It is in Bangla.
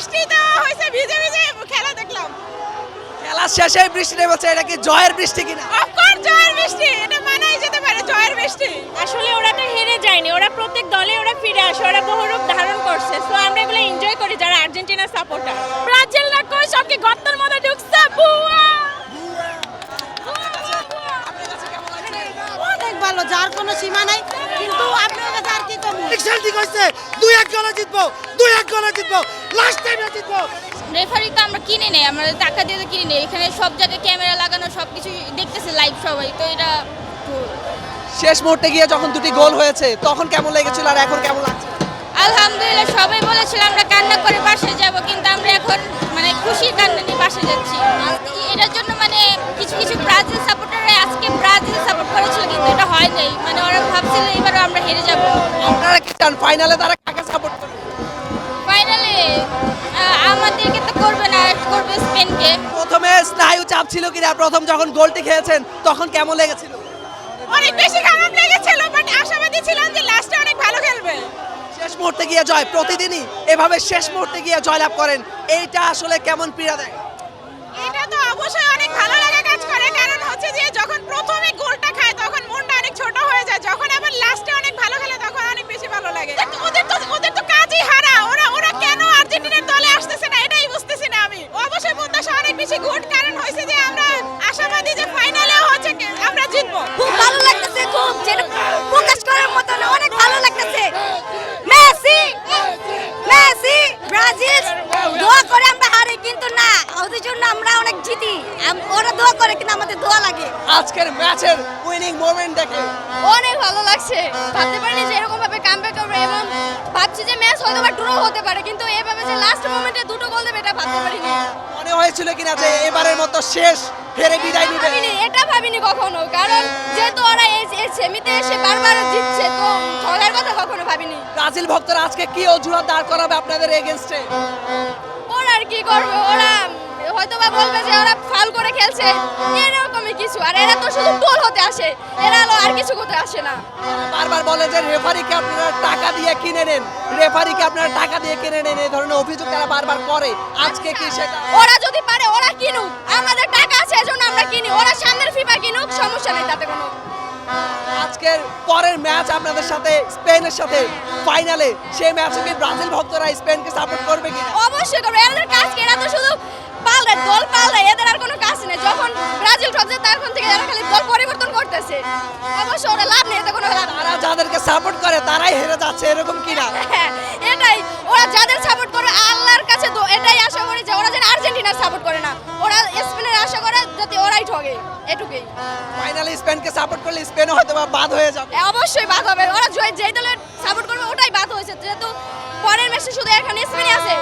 বৃষ্টি তো হয়েছে, ভিজে ভিজে খেলা দেখলাম। খেলা শেষে বৃষ্টি নেমেছে, এটা কি জয়ের বৃষ্টি কিনা? অফকোর্স জয়ের বৃষ্টি, এটা মানাই যেতে পারে জয়ের বৃষ্টি। আসলে ওরা তো হেরে যায়নি, ওরা প্রত্যেক দলে ওরা ফিরে আসে, ওরা বহুরূপ ধারণ করছে। সো আমরা এগুলো এনজয় করি যারা আর্জেন্টিনা সাপোর্টার। ব্রাজিল না কই সবকে গর্তের মধ্যে ঢুকছে, বুয়া অনেক ভালো, যার কোনো সীমা নাই, কিন্তু আপনার কাছে আর কি কম। ইকশাল ঠিক হইছে, 2-1 গোলে জিতবো, 2-1 গোলে জিতবো, লাস্ট টাইমে জিতবো। রেফারি তো আমরা কিনে নেই, আমরা টাকা দিয়ে তো কিনে নেই। এখানে সব জায়গায় ক্যামেরা লাগানো, সব কিছু দেখতেছে লাইভ সবাই, তো এটা শেষ মুহূর্তে গিয়ে যখন দুটি গোল হয়েছে তখন কেমন লেগেছিল আর এখন কেমন লাগছে? আলহামদুলিল্লাহ। সবাই বলেছিল আমরা কান্না করে বাসে যাব, কিন্তু আমরা এখন মানে খুশির কান্না নিয়ে বাসে যাচ্ছি। এটার জন্য মানে কিছু কিছু ব্রাজিল সাপোর্টাররা আজকে ব্রাজিল সাপোর্ট করেছিল, কিন্তু এটা হয় নাই। মানে ওরা ভাবছিল এবারও আমরা হেরে যাব। আপনারা কি চান ফাইনালে তারা কাকে সাপোর্ট করবে? ফাইনালে আমাদেরকে তো করবে না, করবে স্পেনকে। প্রথমে স্নায়ু চাপ ছিল কিনা? প্রথম যখন গোলটি খেয়েছেন তখন কেমন লেগেছিল? অনেক বেশি খারাপ লেগেছিল, বাট আশাবাদী ছিলাম যে লাস্টে অনেক ভালো খেলবে। শেষ মুহূর্তে গিয়ে জয়, প্রতিদিনই এভাবে শেষ মুহূর্তে গিয়ে জয়লাভ করেন, এইটা আসলে কেমন পীড়া দেয়? এটা তো অবশ্যই অনেক ভালো লাগা কাজ করে, কারণ হচ্ছে যে যখন প্রথমে গোলটা খায় তখন মনটা অনেক ছোট হয়ে যায়, যখন আবার লাস্টে অনেক ভালো খেলে তখন অনেক বেশি ভালো লাগে। ওদের তো কাজই হারা, ওরা কেন আর্জেন্টিনার দলে আসতেছে না এটাই বুঝতেছি না আমি। অবশ্যই প্রত্যাশা অনেক বেশি গুড, কারণ হয়েছে যে আমরা আশাবাদী যে ফাইনালেও হচ্ছে আমরা জিতবো। খুব ভালো লাগতেছে, খুব যেটা প্রকাশ করার মতো না, অনেক ভালো লাগতেছে। মেসি মেসি ব্রাজিল দোয়া করে আমরা হারি, কিন্তু না ওদের জন্য আমরা অনেক জিতি। ওরা দোয়া করে কিন্তু আমাদের দোয়া লাগে। আজকের ম্যাচের উইনিং মোমেন্ট দেখে অনেক ভালো লাগছে, ভাবতে পারিনি যে এরকম ভাবে কামব্যাক করবে, এবং ভাবছি যে ম্যাচ হয়তো বা ড্র হতে পারে, কিন্তু এভাবে যে লাস্ট মোমেন্টে দুটো গোল দেবে এটা ভাবতে পারিনি। মনে হয়েছিল কিনা যে এবারের মতো শেষ, হেরে বিদায় নিবে? এটা ভাবিনি কখনো, কারণ যেহেতু ওরা এই সেমিতে এসে বারবার জিতছে, তো ঠগার কথা কখনো ভাবিনি। ব্রাজিল ভক্তরা আজকে কি অজুহাত দাঁড় করাবে আপনাদের এগেইনস্টে? ওরা আর কি করবে, ওরা হয়তো বা বলবে যে ওরা ফাউল করে খেলছে, এরকমই কিছু। আর এরা তো শুধু গোল হতে আসে, এরা আর কিছু করতে আসে না। বারবার বলে যে রেফারিকে আপনারা টাকা দিয়ে কিনে নেন, রেফারিকে আপনারা টাকা দিয়ে কিনে নেন, এই ধরনের অভিযোগ তারা বারবার করে। আজকে কি সেটা? ওরা যদি পারে ওরা কিনুক, আমাদের টাকা আছে এজন্য আমরা কিনি। ওরা সামনের ফিফা কিনুক, সমস্যা নেই তাতে কোনো। আজকের পরের ম্যাচ আপনাদের সাথে স্পেনের সাথে ফাইনালে, সেই ম্যাচে কি ব্রাজিল ভক্তরা স্পেনকে সাপোর্ট করবে কিনা? অবশ্যই করবে, এদের কাজ কি? এরা তো শুধু পাল্টায়, দল পাল্টায়, এদের আর কোনো কাজ নেই। যখন ব্রাজিল টপছে তখন থেকে এরা খালি দল পরিবর্তন করতেছে। অবশ্যই ওরা লাভ নেই, এতে কোনো লাভ নেই। তারা যাদেরকে সাপোর্ট করে তারাই হেরে যাচ্ছে, এরকম কিনা? হ্যাঁ, এটাই। ওরা যাদের সাপোর্ট করবে আল্লাহর কাছে এটাই আশা করি যে ওরা যেন আর্জেন্টিনার সাপোর্ট করে না, ওরা স্পেনের আশা করে যাতে ওরাই ঠগে, এটুকুই। ফাইনালে স্পেনকে সাপোর্ট করলে স্পেনও হয়তো বা বাদ হয়ে যাবে। অবশ্যই বাদ হবে, ওরা যেই দলের সাপোর্ট করবে ওটাই বাদ হয়েছে, যেহেতু পরের ম্যাচে শুধু এখানে স্পেনই আছে।